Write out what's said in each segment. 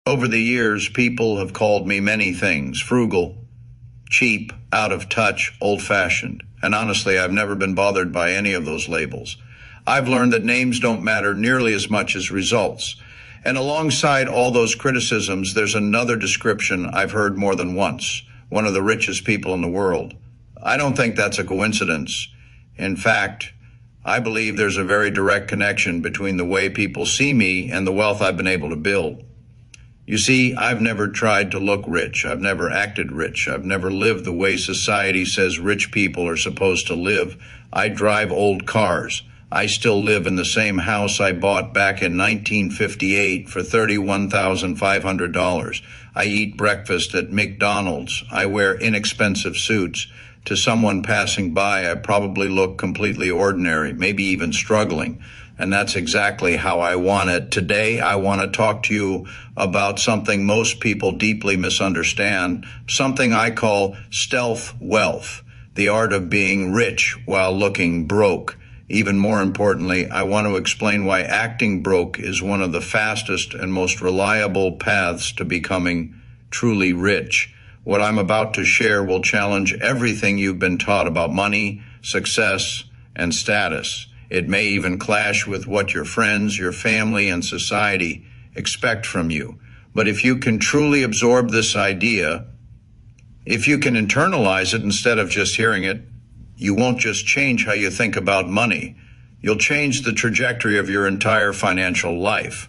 Over the years, people have called me many things: frugal, cheap, out of touch, old-fashioned. And honestly, I've never been bothered by any of those labels. I've learned that names don't matter nearly as much as results. And alongside all those criticisms, there's another description I've heard more than once: one of the richest people in the world. I don't think that's a coincidence. In fact, I believe there's a very direct connection between the way people see me and the wealth I've been able to build. You see, I've never tried to look rich. I've never acted rich. I've never lived the way society says rich people are supposed to live. I drive old cars. I still live in the same house I bought back in 1958 for $31,500. I eat breakfast at McDonald's. I wear inexpensive suits. To someone passing by, I probably look completely ordinary, maybe even struggling. And that's exactly how I want it. Today, I want to talk to you about something most people deeply misunderstand, something I call stealth wealth, the art of being rich while looking broke. Even more importantly, I want to explain why acting broke is one of the fastest and most reliable paths to becoming truly rich. What I'm about to share will challenge everything you've been taught about money, success, and status. It may even clash with what your friends, your family, and society expect from you. But if you can truly absorb this idea, if you can internalize it instead of just hearing it, you won't just change how you think about money. You'll change the trajectory of your entire financial life.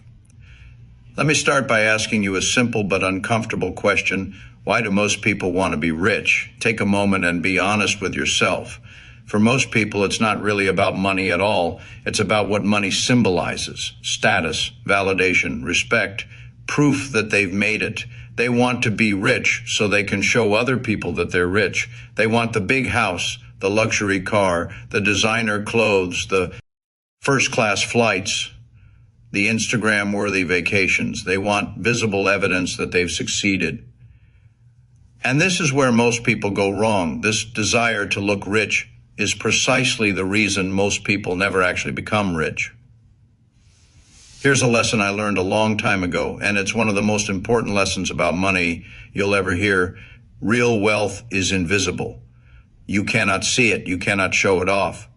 Let me start by asking you a simple but uncomfortable question. Why do most people want to be rich? Take a moment and be honest with yourself. For most people, it's not really about money at all. It's about what money symbolizes: status, validation, respect, proof that they've made it. They want to be rich so they can show other people that they're rich. They want the big house, the luxury car, the designer clothes, the first-class flights, the Instagram-worthy vacations. They want visible evidence that they've succeeded. And this is where most people go wrong. This desire to look rich is precisely the reason most people never actually become rich. Here's a lesson I learned a long time ago, and it's one of the most important lessons about money you'll ever hear. Real wealth is invisible. You cannot see it. You cannot show it off.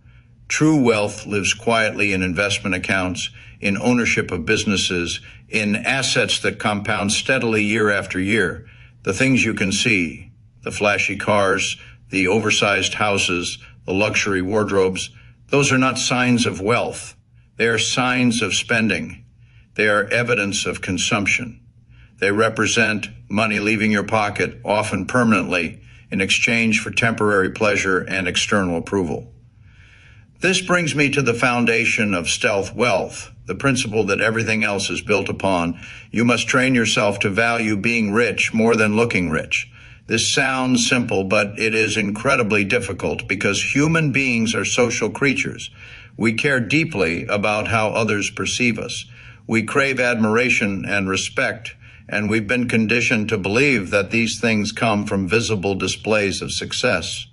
True wealth lives quietly in investment accounts, in ownership of businesses, in assets that compound steadily year after year. The things you can see, the flashy cars, the oversized houses, the luxury wardrobes, those are not signs of wealth. They are signs of spending. They are evidence of consumption. They represent money leaving your pocket, often permanently, in exchange for temporary pleasure and external approval. This brings me to the foundation of stealth wealth, the principle that everything else is built upon. You must train yourself to value being rich more than looking rich. This sounds simple, but it is incredibly difficult because human beings are social creatures. We care deeply about how others perceive us. We crave admiration and respect, and we've been conditioned to believe that these things come from visible displays of success.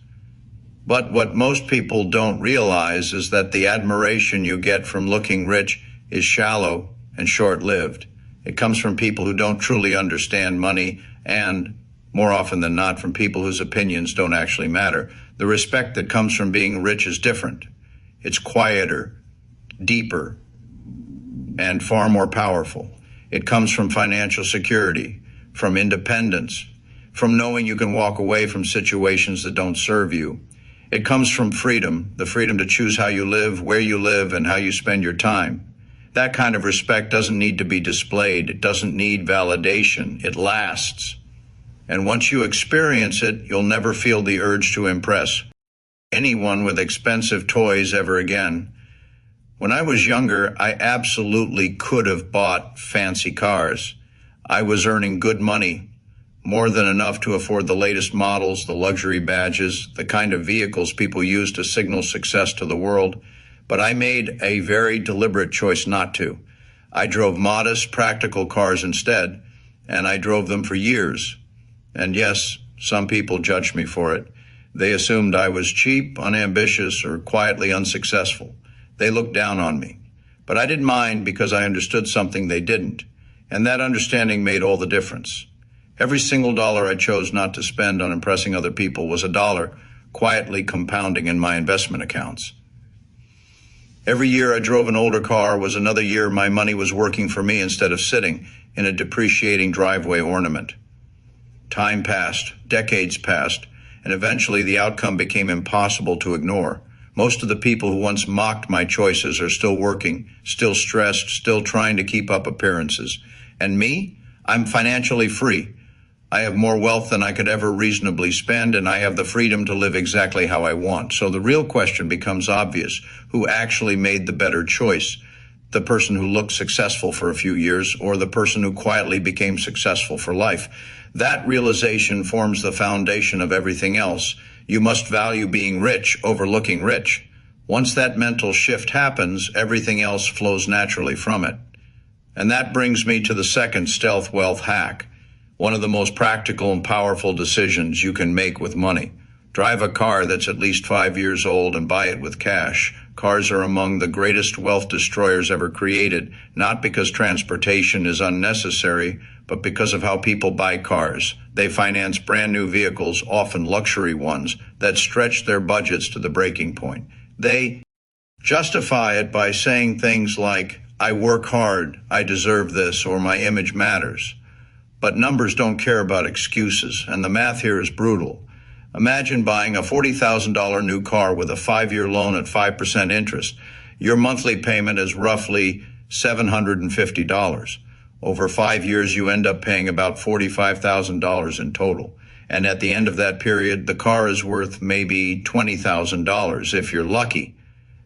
But what most people don't realize is that the admiration you get from looking rich is shallow and short-lived. It comes from people who don't truly understand money, and more often than not, from people whose opinions don't actually matter. The respect that comes from being rich is different. It's quieter, deeper, and far more powerful. It comes from financial security, from independence, from knowing you can walk away from situations that don't serve you. It comes from freedom, the freedom to choose how you live, where you live, and how you spend your time. That kind of respect doesn't need to be displayed. It doesn't need validation. It lasts. And once you experience it, you'll never feel the urge to impress anyone with expensive toys ever again. When I was younger, I absolutely could have bought fancy cars. I was earning good money, more than enough to afford the latest models, the luxury badges, the kind of vehicles people use to signal success to the world. But I made a very deliberate choice not to. I drove modest, practical cars instead, and I drove them for years. And yes, some people judged me for it. They assumed I was cheap, unambitious, or quietly unsuccessful. They looked down on me. But I didn't mind because I understood something they didn't. And that understanding made all the difference. Every single dollar I chose not to spend on impressing other people was a dollar quietly compounding in my investment accounts. Every year I drove an older car was another year my money was working for me instead of sitting in a depreciating driveway ornament. Time passed, decades passed, and eventually the outcome became impossible to ignore. Most of the people who once mocked my choices are still working, still stressed, still trying to keep up appearances. And me? I'm financially free. I have more wealth than I could ever reasonably spend, and I have the freedom to live exactly how I want. So the real question becomes obvious. Who actually made the better choice? The person who looked successful for a few years, or the person who quietly became successful for life? That realization forms the foundation of everything else. You must value being rich over looking rich. Once that mental shift happens, everything else flows naturally from it. And that brings me to the second stealth wealth hack. One of the most practical and powerful decisions you can make with money. Drive a car that's at least 5 years old and buy it with cash. Cars are among the greatest wealth destroyers ever created, not because transportation is unnecessary, but because of how people buy cars. They finance brand new vehicles, often luxury ones, that stretch their budgets to the breaking point. They justify it by saying things like, I work hard, I deserve this, or my image matters. But numbers don't care about excuses, and the math here is brutal. Imagine buying a $40,000 new car with a 5-year loan at 5% interest. Your monthly payment is roughly $750. Over 5 years, you end up paying about $45,000 in total. And at the end of that period, the car is worth maybe $20,000 if you're lucky.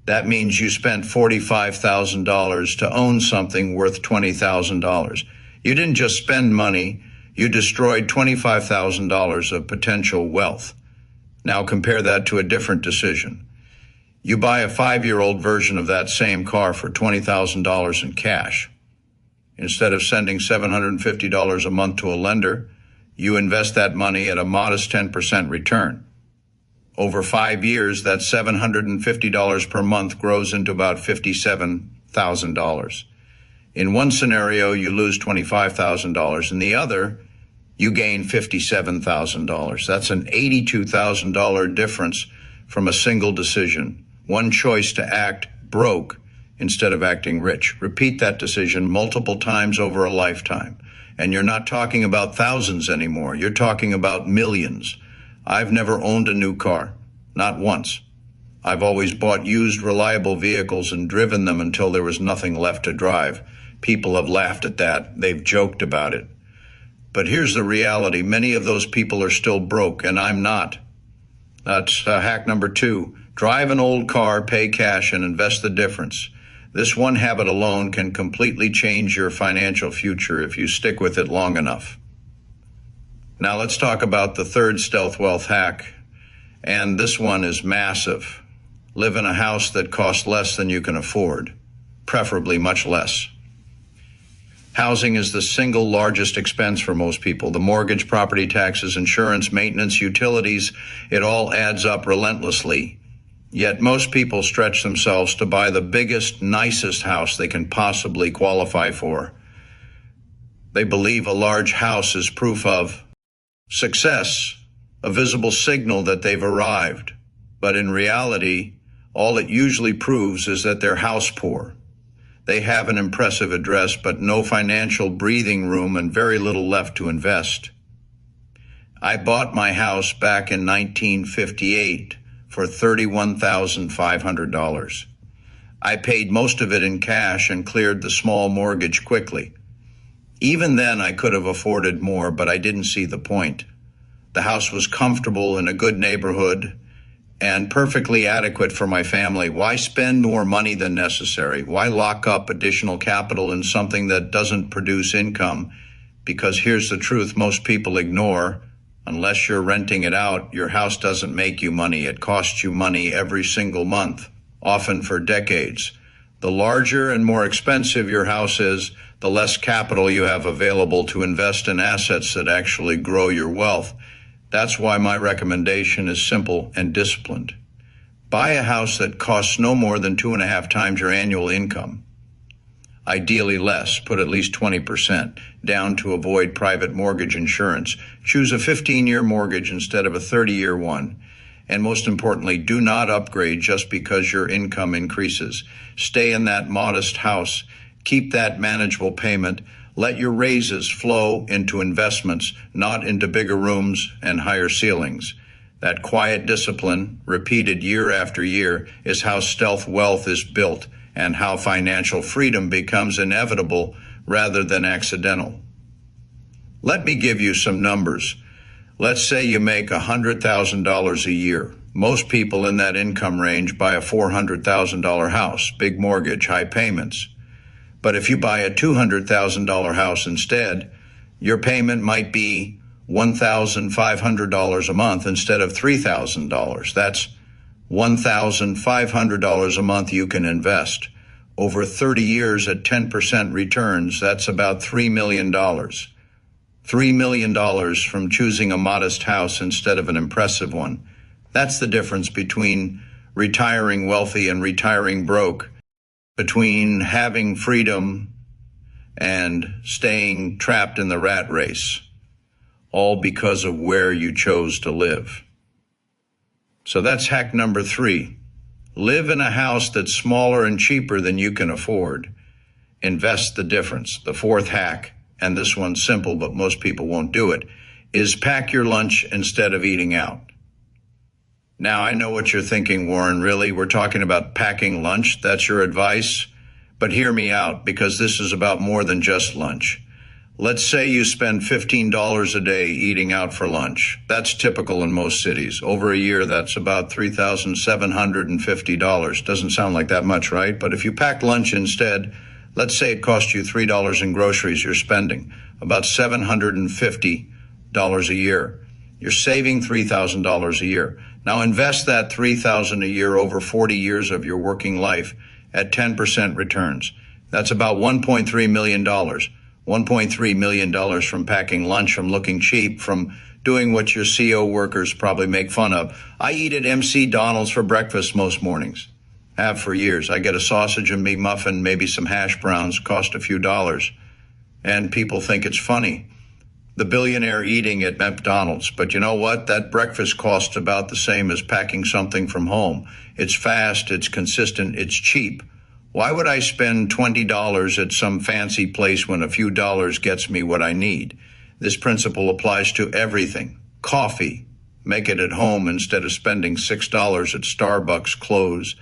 That means you spent $45,000 to own something worth $20,000. You didn't just spend money, you destroyed $25,000 of potential wealth. Now compare that to a different decision. You buy a 5-year-old version of that same car for $20,000 in cash. Instead of sending $750 a month to a lender, you invest that money at a modest 10% return. Over 5 years, that $750 per month grows into about $57,000. In one scenario, you lose $25,000. In the other, you gain $57,000. That's an $82,000 difference from a single decision. One choice to act broke instead of acting rich. Repeat that decision multiple times over a lifetime. And you're not talking about thousands anymore. You're talking about millions. I've never owned a new car, not once. I've always bought used, reliable vehicles and driven them until there was nothing left to drive. People have laughed at that. They've joked about it. But here's the reality. Many of those people are still broke, and I'm not. That's hack number 2. Drive an old car, pay cash, and invest the difference. This one habit alone can completely change your financial future if you stick with it long enough. Now let's talk about the third stealth wealth hack. And this one is massive. Live in a house that costs less than you can afford, preferably much less. Housing is the single largest expense for most people. The mortgage, property taxes, insurance, maintenance, utilities, it all adds up relentlessly. Yet most people stretch themselves to buy the biggest, nicest house they can possibly qualify for. They believe a large house is proof of success, a visible signal that they've arrived. But in reality, all it usually proves is that they're house poor. They have an impressive address, but no financial breathing room and very little left to invest. I bought my house back in 1958 for $31,500. I paid most of it in cash and cleared the small mortgage quickly. Even then, I could have afforded more, but I didn't see the point. The house was comfortable in a good neighborhood and perfectly adequate for my family. Why spend more money than necessary? Why lock up additional capital in something that doesn't produce income? Because here's the truth most people ignore. Unless you're renting it out, your house doesn't make you money. It costs you money every single month, often for decades. The larger and more expensive your house is, the less capital you have available to invest in assets that actually grow your wealth. That's why my recommendation is simple and disciplined. Buy a house that costs no more than 2.5 times your annual income. Ideally less, put at least 20% down to avoid private mortgage insurance. Choose a 15-year mortgage instead of a 30-year one. And most importantly, do not upgrade just because your income increases. Stay in that modest house. Keep that manageable payment. Let your raises flow into investments, not into bigger rooms and higher ceilings. That quiet discipline, repeated year after year, is how stealth wealth is built and how financial freedom becomes inevitable rather than accidental. Let me give you some numbers. Let's say you make $100,000 a year. Most people in that income range buy a $400,000 house, big mortgage, high payments. But if you buy a $200,000 house instead, your payment might be $1,500 a month instead of $3,000. That's $1,500 a month you can invest. Over 30 years at 10% returns, that's about $3 million. $3 million from choosing a modest house instead of an impressive one. That's the difference between retiring wealthy and retiring broke, between having freedom and staying trapped in the rat race, all because of where you chose to live. So that's hack number 3. Live in a house that's smaller and cheaper than you can afford. Invest the difference. The 4th hack, and this one's simple, but most people won't do it, is pack your lunch instead of eating out. Now, I know what you're thinking, Warren. Really? We're talking about packing lunch? That's your advice? But hear me out, because this is about more than just lunch. Let's say you spend $15 a day eating out for lunch. That's typical in most cities. Over a year, that's about $3,750. Doesn't sound like that much, right? But if you pack lunch instead, let's say it costs you $3 in groceries you're spending, about $750 a year. You're saving $3,000 a year. Now invest that $3,000 a year over 40 years of your working life at 10% returns. That's about $1.3 million. $1.3 million from packing lunch, from looking cheap, from doing what your CO workers probably make fun of. I eat at MC Donald's for breakfast most mornings. Have for years. I get a sausage and meat muffin, maybe some hash browns, cost a few dollars. And people think it's funny. The billionaire eating at McDonald's. But you know what? That breakfast costs about the same as packing something from home. It's fast, it's consistent, it's cheap. Why would I spend $20 at some fancy place when a few dollars gets me what I need? This principle applies to everything. Coffee. Make it at home instead of spending $6 at Starbucks. Clothes.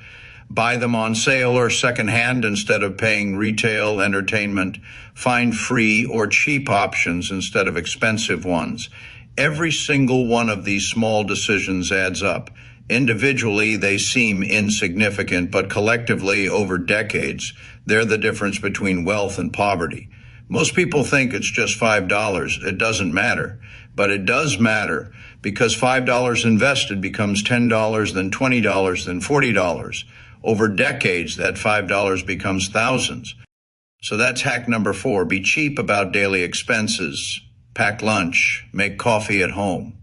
Buy them on sale or secondhand instead of paying retail. Entertainment. Find free or cheap options instead of expensive ones. Every single one of these small decisions adds up. Individually, they seem insignificant, but collectively, over decades, they're the difference between wealth and poverty. Most people think it's just $5. It doesn't matter. But it does matter, because $5 invested becomes $10, then $20, then $40. Over decades, that $5 becomes thousands. So that's hack number 4. Be cheap about daily expenses. Pack lunch. Make coffee at home.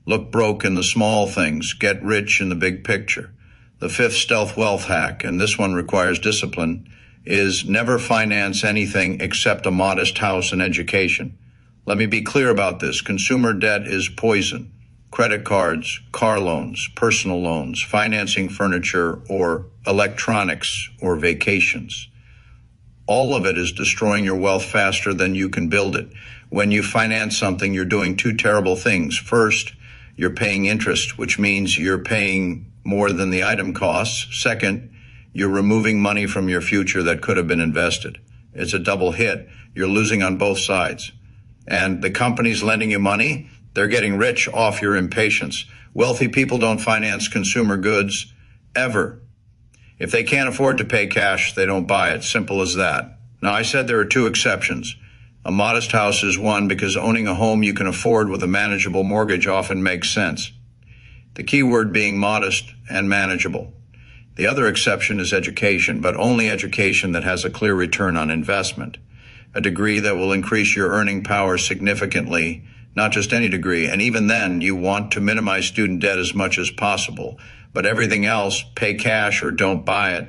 Look broke in the small things. Get rich in the big picture. The 5th stealth wealth hack, and this one requires discipline, is never finance anything except a modest house and education. Let me be clear about this. Consumer debt is poison. Credit cards, car loans, personal loans, financing furniture or electronics or vacations. All of it is destroying your wealth faster than you can build it. When you finance something, you're doing 2 terrible things. First, you're paying interest, which means you're paying more than the item costs. Second, you're removing money from your future that could have been invested. It's a double hit. You're losing on both sides. And the companies lending you money, they're getting rich off your impatience. Wealthy people don't finance consumer goods ever. If they can't afford to pay cash, they don't buy it. Simple as that. Now, I said there are 2 exceptions. A modest house is one, because owning a home you can afford with a manageable mortgage often makes sense. The key word being modest and manageable. The other exception is education, but only education that has a clear return on investment. A degree that will increase your earning power significantly, not just any degree. And even then, you want to minimize student debt as much as possible. But everything else, pay cash or don't buy it.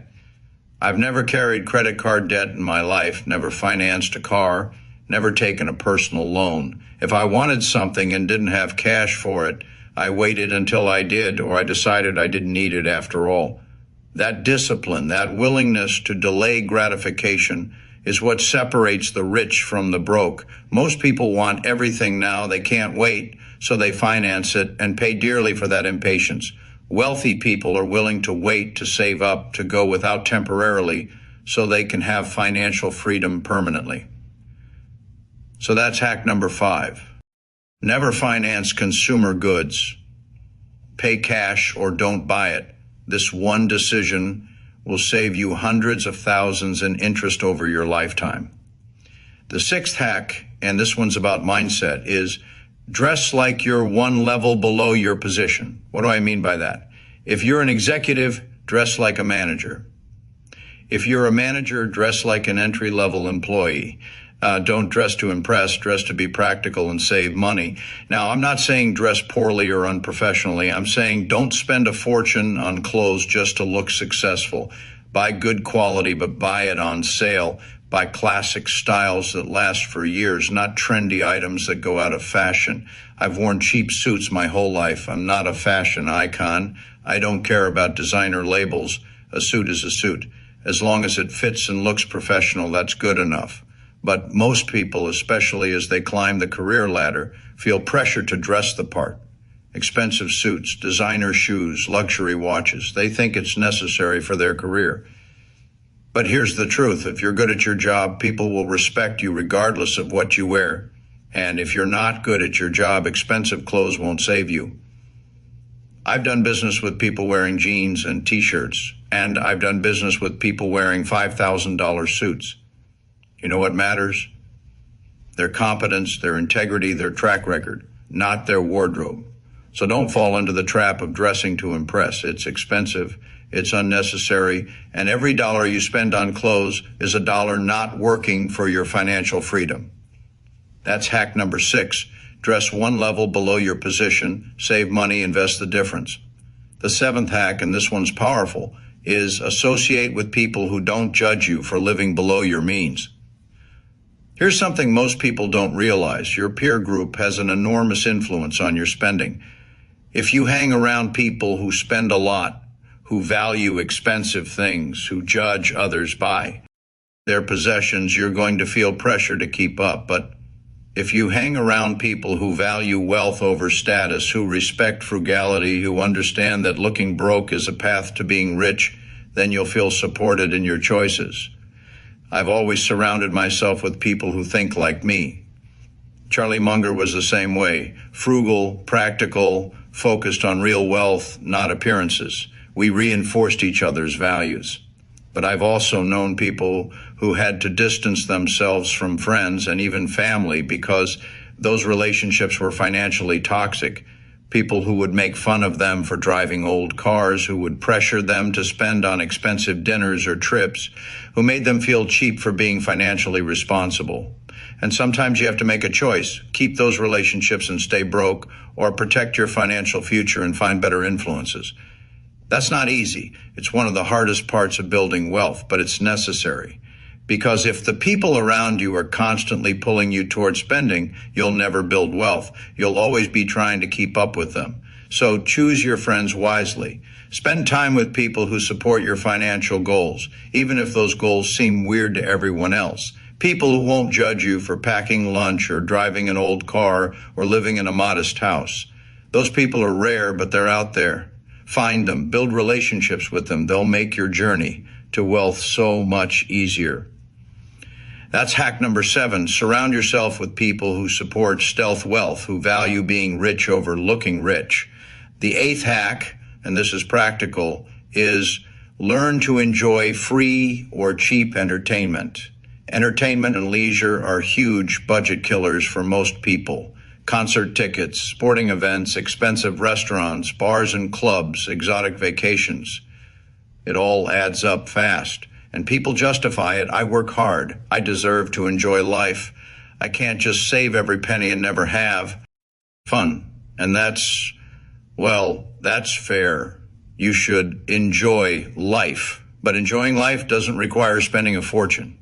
I've never carried credit card debt in my life, never financed a car, never taken a personal loan. If I wanted something and didn't have cash for it, I waited until I did, or I decided I didn't need it after all. That discipline, that willingness to delay gratification is what separates the rich from the broke. Most people want everything now. They can't wait, so they finance it and pay dearly for that impatience. Wealthy people are willing to wait, to save up, to go without temporarily, so they can have financial freedom permanently. So that's hack number 5. Never finance consumer goods. Pay cash or don't buy it. This one decision will save you hundreds of thousands in interest over your lifetime. The 6th hack, and this one's about mindset, is dress like you're one level below your position. What do I mean by that? If you're an executive, dress like a manager. If you're a manager, dress like an entry-level employee. Don't dress to impress, dress to be practical and save money. Now, I'm not saying dress poorly or unprofessionally. I'm saying don't spend a fortune on clothes just to look successful. Buy good quality, but buy it on sale. Buy classic styles that last for years, not trendy items that go out of fashion. I've worn cheap suits my whole life. I'm not a fashion icon. I don't care about designer labels. A suit is a suit. As long as it fits and looks professional, that's good enough. But most people, especially as they climb the career ladder, feel pressure to dress the part. Expensive suits, designer shoes, luxury watches. They think it's necessary for their career. But here's the truth. If you're good at your job, people will respect you regardless of what you wear. And if you're not good at your job, expensive clothes won't save you. I've done business with people wearing jeans and t-shirts, and I've done business with people wearing $5,000 suits. You know what matters? Their competence, their integrity, their track record, not their wardrobe. So don't fall into the trap of dressing to impress. It's expensive, it's unnecessary, and every dollar you spend on clothes is a dollar not working for your financial freedom. That's hack number 6. Dress one level below your position, save money, invest the difference. The 7th hack, and this one's powerful, is associate with people who don't judge you for living below your means. Here's something most people don't realize. Your peer group has an enormous influence on your spending. If you hang around people who spend a lot, who value expensive things, who judge others by their possessions, you're going to feel pressure to keep up. But if you hang around people who value wealth over status, who respect frugality, who understand that looking broke is a path to being rich, then you'll feel supported in your choices. I've always surrounded myself with people who think like me. Charlie Munger was the same way. Frugal, practical, focused on real wealth, not appearances. We reinforced each other's values. But I've also known people who had to distance themselves from friends and even family because those relationships were financially toxic. People who would make fun of them for driving old cars, who would pressure them to spend on expensive dinners or trips, who made them feel cheap for being financially responsible. And sometimes you have to make a choice. Keep those relationships and stay broke, or protect your financial future and find better influences. That's not easy. It's one of the hardest parts of building wealth, but it's necessary. Because if the people around you are constantly pulling you toward spending, you'll never build wealth. You'll always be trying to keep up with them. So choose your friends wisely. Spend time with people who support your financial goals, even if those goals seem weird to everyone else. People who won't judge you for packing lunch or driving an old car or living in a modest house. Those people are rare, but they're out there. Find them, build relationships with them. They'll make your journey to wealth so much easier. That's hack number 7. Surround yourself with people who support stealth wealth, who value being rich over looking rich. The 8th hack, and this is practical, is learn to enjoy free or cheap entertainment. Entertainment and leisure are huge budget killers for most people. Concert tickets, sporting events, expensive restaurants, bars and clubs, exotic vacations. It all adds up fast. And people justify it. I work hard. I deserve to enjoy life. I can't just save every penny and never have fun. And that's fair. You should enjoy life, But enjoying life doesn't require spending a fortune.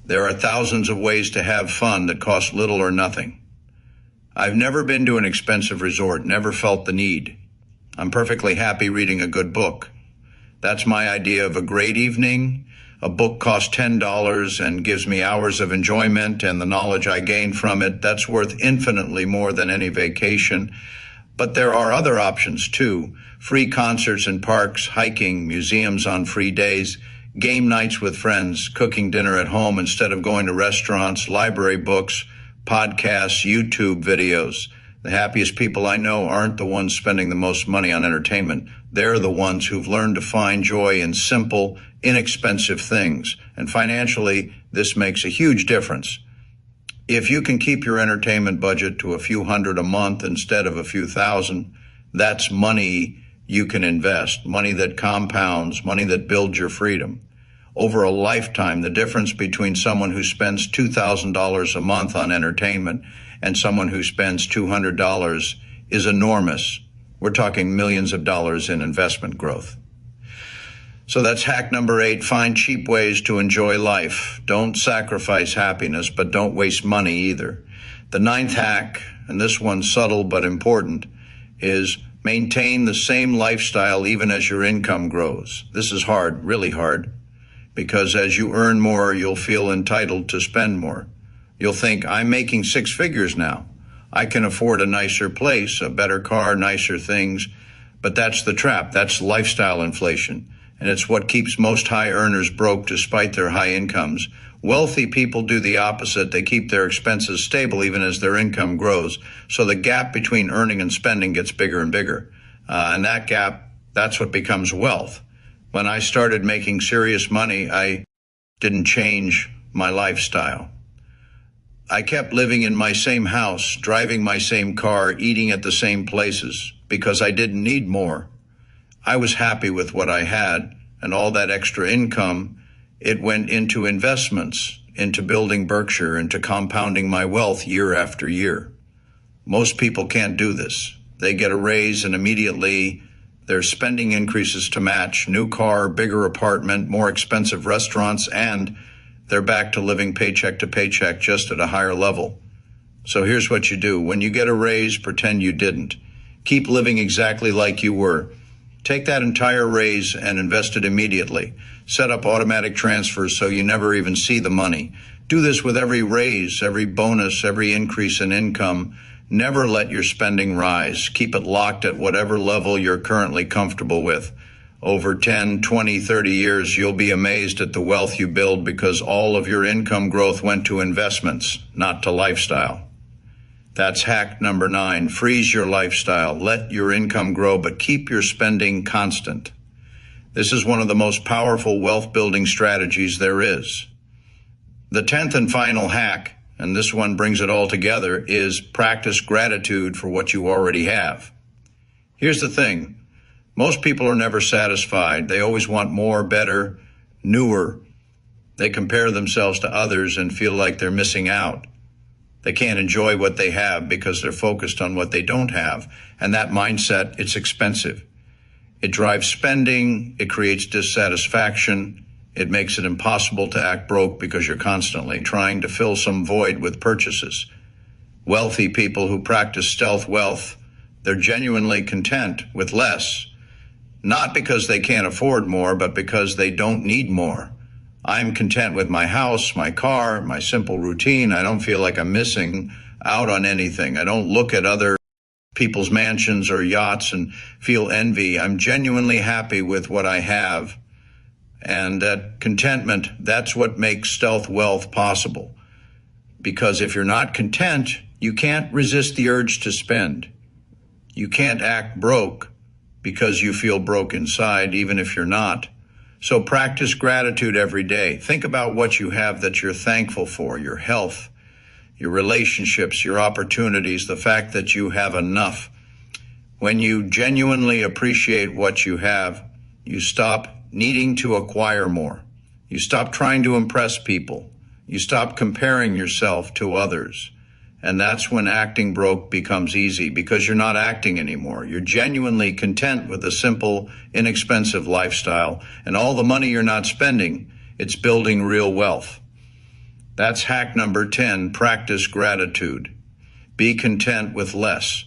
There are thousands of ways to have fun that cost little or nothing. I've never been to an expensive resort, never felt the need. I'm perfectly happy reading a good book. That's my idea of a great evening. A book costs $10 and gives me hours of enjoyment and the knowledge I gain from it. That's worth infinitely more than any vacation. But there are other options too. Free concerts in parks, hiking, museums on free days, game nights with friends, cooking dinner at home instead of going to restaurants, library books, podcasts, YouTube videos. The happiest people I know aren't the ones spending the most money on entertainment. They're the ones who've learned to find joy in simple, inexpensive things. And financially, this makes a huge difference. If you can keep your entertainment budget to a few hundred a month instead of a few thousand, that's money you can invest, money that compounds, money that builds your freedom. Over a lifetime, the difference between someone who spends $2,000 a month on entertainment and someone who spends $200 is enormous. We're talking millions of dollars in investment growth. So that's hack number 8, find cheap ways to enjoy life. Don't sacrifice happiness, but don't waste money either. The 9th hack, and this one's subtle but important, is maintain the same lifestyle even as your income grows. This is hard, really hard, because as you earn more, you'll feel entitled to spend more. You'll think, I'm making 6 figures now. I can afford a nicer place, a better car, nicer things. But that's the trap. That's lifestyle inflation. And it's what keeps most high earners broke despite their high incomes. Wealthy people do the opposite. They keep their expenses stable even as their income grows. So the gap between earning and spending gets bigger and bigger. And that gap, that's what becomes wealth. When I started making serious money, I didn't change my lifestyle. I kept living in my same house, driving my same car, eating at the same places because I didn't need more. I was happy with what I had, and all that extra income, it went into investments, into building Berkshire, into compounding my wealth year after year. Most people can't do this. They get a raise and immediately their spending increases to match: new car, bigger apartment, more expensive restaurants, and they're back to living paycheck to paycheck, just at a higher level. So here's what you do. When you get a raise, pretend you didn't. Keep living exactly like you were. Take that entire raise and invest it immediately. Set up automatic transfers so you never even see the money. Do this with every raise, every bonus, every increase in income. Never let your spending rise. Keep it locked at whatever level you're currently comfortable with. Over 10, 20, 30 years, you'll be amazed at the wealth you build because all of your income growth went to investments, not to lifestyle. That's hack number 9. Freeze your lifestyle. Let your income grow, but keep your spending constant. This is one of the most powerful wealth-building strategies there is. The 10th and final hack, and this one brings it all together, is practice gratitude for what you already have. Here's the thing. Most people are never satisfied. They always want more, better, newer. They compare themselves to others and feel like they're missing out. They can't enjoy what they have because they're focused on what they don't have. And that mindset, it's expensive. It drives spending. It creates dissatisfaction. It makes it impossible to act broke because you're constantly trying to fill some void with purchases. Wealthy people who practice stealth wealth, they're genuinely content with less. Not because they can't afford more, but because they don't need more. I'm content with my house, my car, my simple routine. I don't feel like I'm missing out on anything. I don't look at other people's mansions or yachts and feel envy. I'm genuinely happy with what I have. And that contentment, that's what makes stealth wealth possible. Because if you're not content, you can't resist the urge to spend. You can't act broke because you feel broke inside, even if you're not. So practice gratitude every day. Think about what you have that you're thankful for: your health, your relationships, your opportunities, the fact that you have enough. When you genuinely appreciate what you have, you stop needing to acquire more. You stop trying to impress people. You stop comparing yourself to others. And that's when acting broke becomes easy, because you're not acting anymore. You're genuinely content with a simple, inexpensive lifestyle, and all the money you're not spending, it's building real wealth. That's hack number 10, practice gratitude. Be content with less.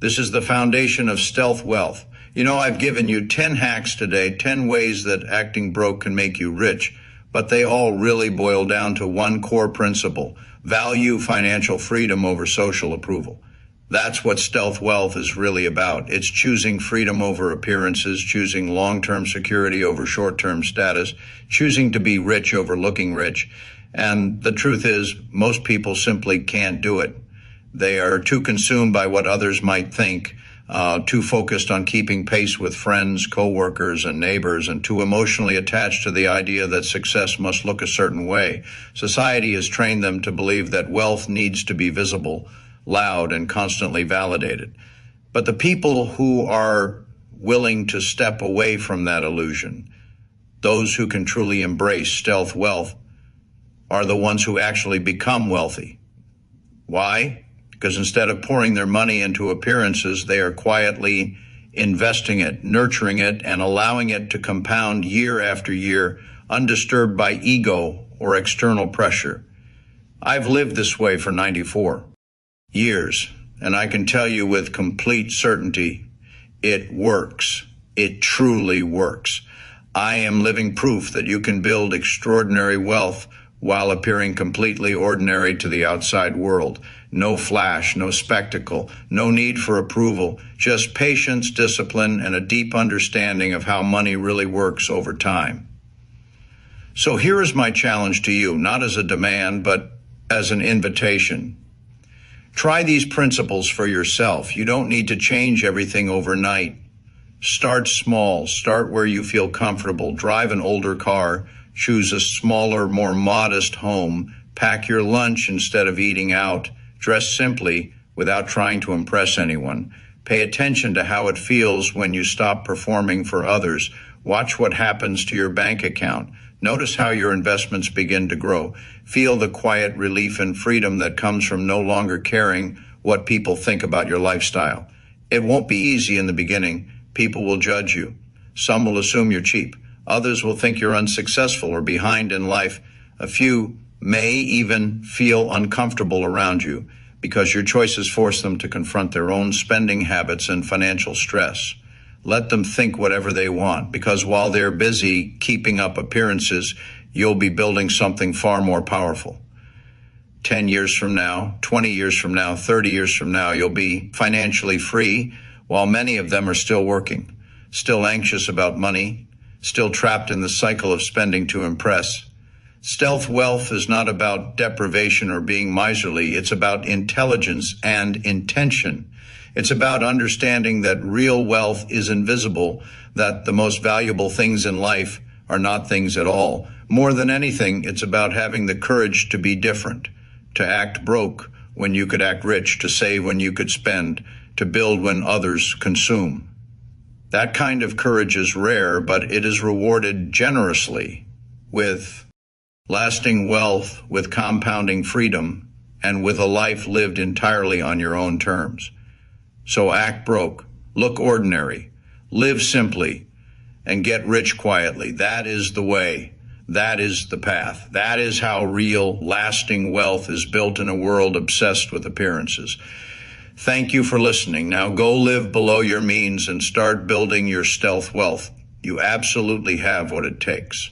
This is the foundation of stealth wealth. You know, I've given you 10 hacks today, 10 ways that acting broke can make you rich, but they all really boil down to one core principle: value financial freedom over social approval. That's what stealth wealth is really about. It's choosing freedom over appearances, choosing long-term security over short-term status, choosing to be rich over looking rich. And the truth is, most people simply can't do it. They are too consumed by what others might think, too focused on keeping pace with friends, coworkers, and neighbors, and too emotionally attached to the idea that success must look a certain way. Society has trained them to believe that wealth needs to be visible, loud, and constantly validated. But the people who are willing to step away from that illusion, those who can truly embrace stealth wealth, are the ones who actually become wealthy. Why? Because instead of pouring their money into appearances, they are quietly investing it, nurturing it, and allowing it to compound year after year, undisturbed by ego or external pressure. I've lived this way for 94 years, and I can tell you with complete certainty, it works. It truly works. I am living proof that you can build extraordinary wealth while appearing completely ordinary to the outside world. No flash, no spectacle, no need for approval, just patience, discipline, and a deep understanding of how money really works over time. So here is my challenge to you, not as a demand, but as an invitation. Try these principles for yourself. You don't need to change everything overnight. Start small. Start where you feel comfortable. Drive an older car. Choose a smaller, more modest home. Pack your lunch instead of eating out. Dress simply without trying to impress anyone. Pay attention to how it feels when you stop performing for others. Watch what happens to your bank account. Notice how your investments begin to grow. Feel the quiet relief and freedom that comes from no longer caring what people think about your lifestyle. It won't be easy in the beginning. People will judge you. Some will assume you're cheap. Others will think you're unsuccessful or behind in life. A few may even feel uncomfortable around you because your choices force them to confront their own spending habits and financial stress. Let them think whatever they want, because while they're busy keeping up appearances, you'll be building something far more powerful. 10 years from now, 20 years from now, 30 years from now, you'll be financially free, while many of them are still working, still anxious about money, still trapped in the cycle of spending to impress. Stealth wealth is not about deprivation or being miserly. It's about intelligence and intention. It's about understanding that real wealth is invisible, that the most valuable things in life are not things at all. More than anything, it's about having the courage to be different, to act broke when you could act rich, to save when you could spend, to build when others consume. That kind of courage is rare, but it is rewarded generously with lasting wealth, with compounding freedom, and with a life lived entirely on your own terms. So act broke, look ordinary, live simply, and get rich quietly. That is the way. That is the path. That is how real, lasting wealth is built in a world obsessed with appearances. Thank you for listening. Now go live below your means and start building your stealth wealth. You absolutely have what it takes.